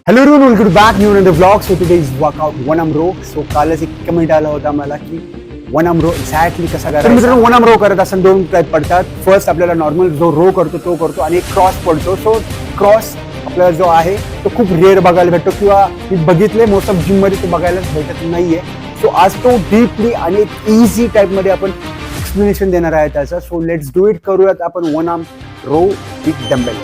Hello everyone, welcome back new another vlog. So today's workout one arm row. So कालच एक comment आला होता मला की वन आर्म रो एक्झॅक्टली कसा करायचा. मित्रांनो वन आर्म रो करत असताना दोन टाईप पडतात. फर्स्ट आपल्याला नॉर्मल जो रो करतो तो करतो आणि एक क्रॉस पडतो. सो क्रॉस आपल्याला जो आहे तो खूप रेअर बघायला भेटतो किंवा मी बघितले मोस्ट ऑफ जिम मध्ये तो बघायलाच भेटत नाहीये. सो आज तो डीपली आणि एक इझी टाईप मध्ये आपण एक्सप्लेनेशन देणार आहे त्याचा. So let's do it. करूयात आपण one arm row with dumbbell.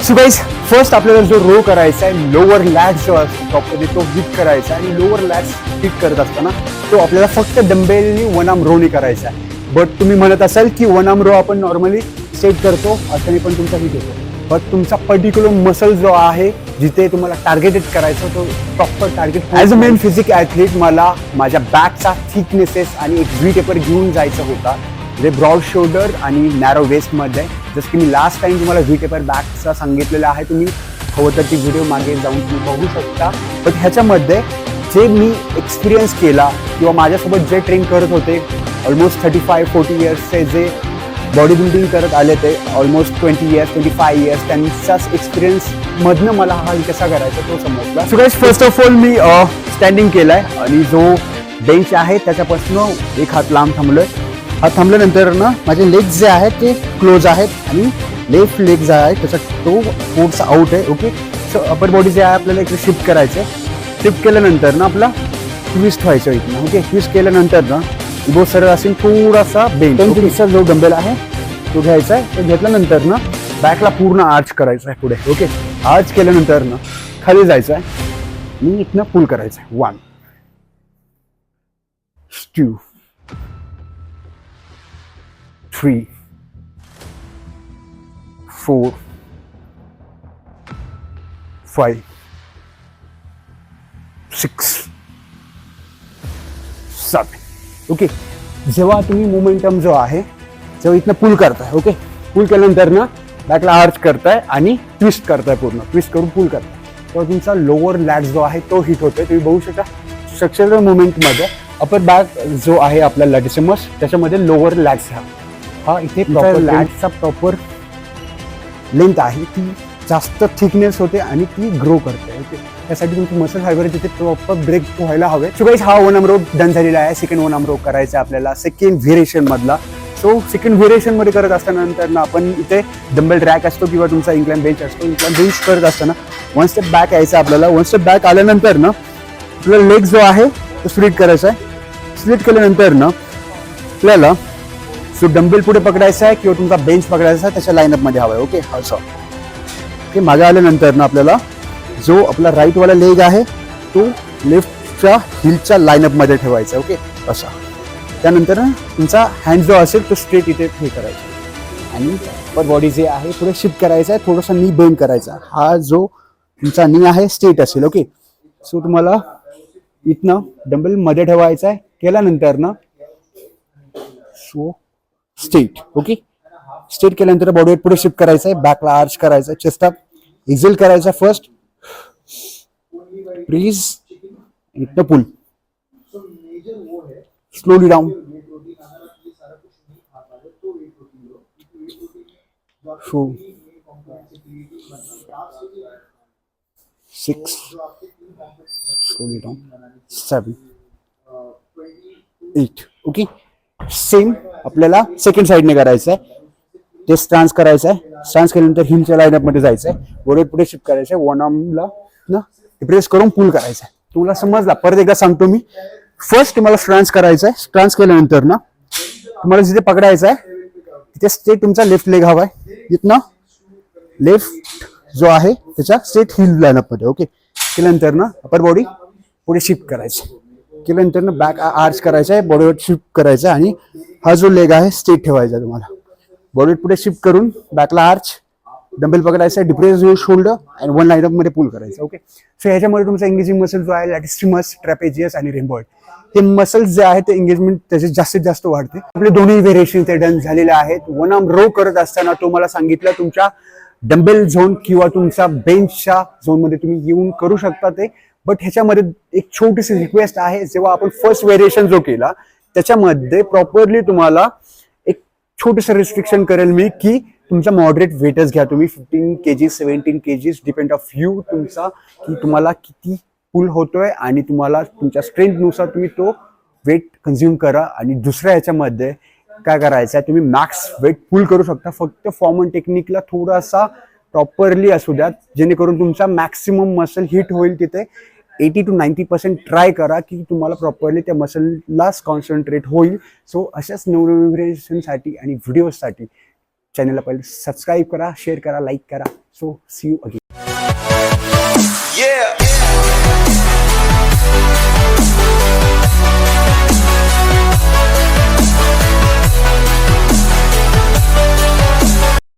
So guys first आपल्याला जो रो करायचा आहे लोअर लॅट्स जो असतो प्रॉपरली तो हिट करायचा आहे. आणि लोअर लॅट्स हिट करत असताना तो आपल्याला फक्त डंबेलनी वन आर्म रोनी करायचा आहे. बट तुम्ही म्हणत असाल की वन आर्म रो आपण नॉर्मली सेट करतो अशाने पण तुमचा हिट होतो. बट तुमचा पर्टिक्युलर मसल जो आहे जिथे तुम्हाला टार्गेटेड करायचं तो proper target. As a men physique athlete मला माझ्या बॅकचा थिकनेसेस आणि एक व्ही टेपर घेऊन जायचा होता. म्हणजे ब्रॉड शोल्डर आणि नॅरो वेस्टमध्ये. जसं की मी लास्ट टाइम तुम्हाला व्ही टेपर बॅकचा सांगितलेला आहे. तुम्ही हवं तर ती व्हिडिओ मागे जाऊन तुम्ही बघू शकता. बट ह्याच्यामध्ये जे मी एक्सपिरियन्स केला किंवा माझ्यासोबत जे ट्रेन करत होते ऑलमोस्ट 35-40 इयर्सचे जे बॉडी बिल्डिंग करत आले ते ऑलमोस्ट 20 इयर्स 25 इयर्स त्यांचाच एक्सपिरियन्समधनं मला हा कसा करायचा तो समजला. So guys first of all me standing केलं आहे आणि जो बेंच आहे त्याच्यापासून एक हात लांब थांबलोय. हात थांबल्यानंतर ना माझे लेग्स जे आहेत ते क्लोज आहेत आणि लेफ्ट लेग जो आहे त्याचा तो थोडासा आउट आहे. ओके. सो अपर बॉडी जे आहे आपल्याला इकडे शिफ्ट करायचं आहे. शिफ्ट केल्यानंतर ना आपला ट्विस्ट व्हायचं इथनं. ओके. ट्विस्ट केल्यानंतर ना इबो सरळ असेल थोडासा बेंच. 10 इंचचा जो डंबेल आहे तो घ्यायचा आहे. तो घेतल्यानंतर ना बॅकला पूर्ण आर्च करायचं आहे पुढे. ओके. आर्च केल्यानंतर ना खाली जायचं आहे आणि इथनं पुल करायचं आहे. 1 2 3 4 5 6 7. ओके. जेव्हा तुम्ही मोमेंटम जो आहे जेव्हा इथनं पुल करताय. ओके. पुल केल्यानंतर ना बॅकला आर्च करताय आणि ट्विस्ट करताय. पूर्ण ट्विस्ट करून पुल करताय तेव्हा तुमचा लोअर लॅट जो आहे तो हिट होतोय. तुम्ही बघू शकता स्ट्रक्चरल मुवमेंटमध्ये अपर बॅक जो आहे आपला लॅटिसिमस त्याच्यामध्ये लोअर लॅट्स हा इथे लॅटचा प्रॉपर लेंथ आहे ती जास्त थिकनेस होते आणि ती ग्रो करते. ओके. त्यासाठी तुमची मसल फायबर तिथे प्रॉपर ब्रेक व्हायला हवे. सो गाइस हा वन आर्म रो डन झालेला आहे. सेकंड वन आर्म रो करायचा आहे आपल्याला सेकंड व्हेरिएशन मधला. सो सेकंड व्हेरिएशन मध्ये करत असताना नंतर ना आपण इथे डंबेल रॅक असतो किंवा तुमचा इन्क्लाइन बेंच असतो. इन्क्लाइन बेंच करत असताना वन स्टेप बॅक यायचं आपल्याला. वन स्टेप बॅक आल्यानंतर ना आपला लेग जो आहे तो स्प्लिट करायचा आहे. स्प्लिट केल्यानंतर ना आपल्याला सो डंबेल पुढे पकडायचा आहे किंवा तुमचा बेंच पकडायचा आहे त्याच्या लाईनअप मध्ये हवा आहे. ओके. असं. ओके. मागे आल्यानंतर ना आपल्याला जो आपला राईट वाला लेग आहे तो लेफ्टच्या हिलच्या लाईनअप मध्ये ठेवायचा. ओके. असा. त्यानंतर तुमचा हँड जो असेल तो स्ट्रेट इथे हे करायचा आणि अपर बॉडी जे आहे पुढे शिफ्ट करायचा आहे. थोडासा नी बेंड करायचा. हा जो तुमचा नी आहे स्ट्रेट असेल. ओके. सो तुम्हाला इथनं डंबेल मध्ये ठेवायचा आहे. केल्यानंतर ना सो स्ट्रेट. ओके. स्ट्रेट केल्यानंतर बॉडी पुढे शिफ्ट करायचं आहे. बॅकला आर्च करायचं. चेस्ट अप एक्झेल करायचा फर्स्ट. ब्रीज इथनं pull slowly down. 4 6 slowly down 7 8. Okay. Same आपल्याला सेकंड साइडने करायचं आहे. ते स्टान्स करायचं आहे. स्टान्स केल्यानंतर हिलच्या लाईनअप मध्ये जायचं आहे. बॉडी पुढे शिफ्ट करायचं आहे. वन आर्मला ना प्रेस करून पुल करायचं आहे. तुम्हाला समजला. परत एकदा सांगतो मी. फर्स्ट तुम्हाला स्टान्स करायचं आहे. स्टान्स केल्यानंतर ना तुम्हाला जिथे पकडायचं आहे तिथे स्ट्रेट तुमचा लेफ्ट लेग हवा आहे. इथनं लेफ्ट जो आहे त्याच्या स्ट्रेट हिल लाईनअप मध्ये. ओके. केल्यानंतर ना अपर बॉडी पुढे शिफ्ट करायचं. केल्यानंतर ना बॅक आर्च करायचा आहे. बॉडीवर शिफ्ट करायचं आहे आणि हा जो लेग आहे स्ट्रेट ठेवायचा तुम्हाला. बॉडी पुढे शिफ्ट करून बॅकला आर्च डंबेल पकडायचा. डिप्रेस युअर शोल्डर आणि वन लाईनअप मध्ये पुल करायचं. ओके. सो ह्याच्यामध्ये तुमचा एंगेजिंग मसल जो आहे लॅटिसिमस ट्रॅपेजियस आणि रिम्बॉइड हे मसल्स जे आहे ते एंगेजमेंट त्याचे जास्तीत जास्त वाढते. आपले दोन्ही व्हेरिएशन ते डन झालेले आहेत. वन आर्म रो करत असताना तो मला सांगितलं तुमच्या डंबेल झोन किंवा तुमचा बेंचच्या झोन मध्ये तुम्ही येऊन करू शकता ते. बट ह्याच्यामध्ये एक छोटीशी रिक्वेस्ट आहे. जेव्हा आपण फर्स्ट व्हेरिएशन जो केला त्याच्यामध्ये प्रॉपरली तुम्हाला एक छोटंसं रिस्ट्रिक्शन करेल मी की तुमचा मॉडरेट वेटच घ्या तुम्ही 15 kg 17 kg depend of you तुमचा की तुम्हाला किती पुल होतोय आणि तुम्हाला तुमच्या स्ट्रेंथनुसार तुम्ही तो वेट कन्झ्युम करा. आणि दुसऱ्या ह्याच्यामध्ये काय करायचं आहे तुम्ही मॅक्स वेट पुल करू शकता. फक्त फॉर्म अँड टेक्निकला थोडासा प्रॉपरली असू द्या जेणेकरून तुमचा मॅक्सिमम मसल हिट होईल. तिथे 80 to 90% ट्राय करा की तुम्हाला प्रॉपरली त्या मसललाच कॉन्सन्ट्रेट होईल. सो अशाच नवनवीनसाठी आणि व्हिडिओसाठी चॅनलला पहिले सबस्क्राईब करा, शेअर करा, लाईक करा. So see you again.